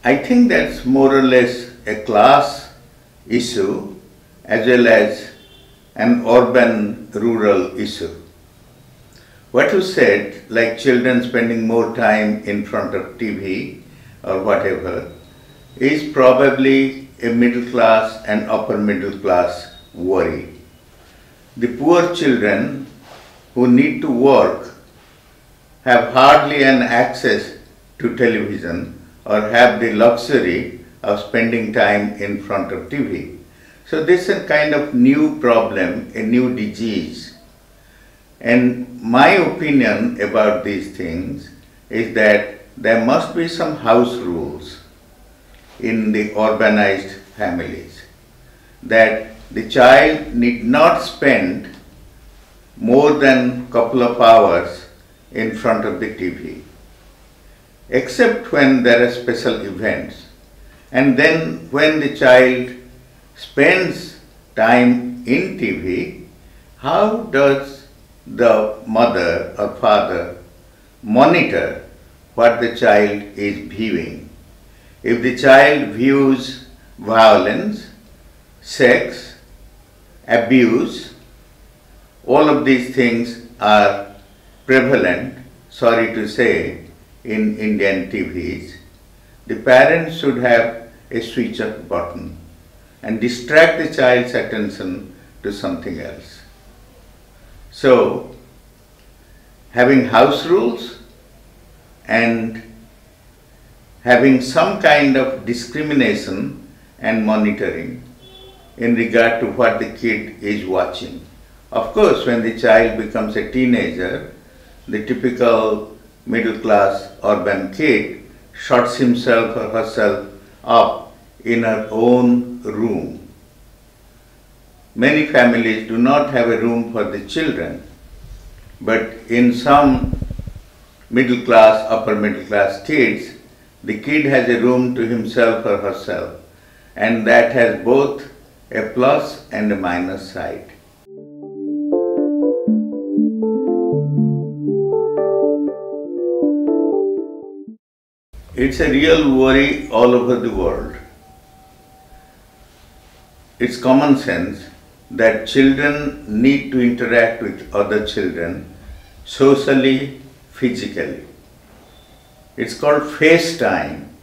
I think that's more or less a class issue as well as an urban-rural issue. What you said, like children spending more time in front of TV or whatever, is probably a middle class and upper middle class worry. The poor children who need to work have hardly an access to television or have the luxury of spending time in front of TV. So this is a kind of new problem, a new disease. And my opinion about these things is that there must be some house rules in the urbanized families, that the child need not spend more than a couple of hours in front of the TV, except when there are special events. And then when the child spends time in TV, how does the mother or father monitor what the child is viewing? If the child views violence, sex, abuse, all of these things are prevalent, sorry to say, in Indian TVs, the parents should have a switch off button and distract the child's attention to something else. So, having house rules and having some kind of discrimination and monitoring in regard to what the kid is watching. Of course, when the child becomes a teenager, the typical middle class urban kid shuts himself or herself up in her own room. Many families do not have a room for the children, but in some middle class, upper middle class kids, the kid has a room to himself or herself, and that has both a plus and a minus side. It's a real worry all over the world. It's common sense that children need to interact with other children socially, physically. It's called face time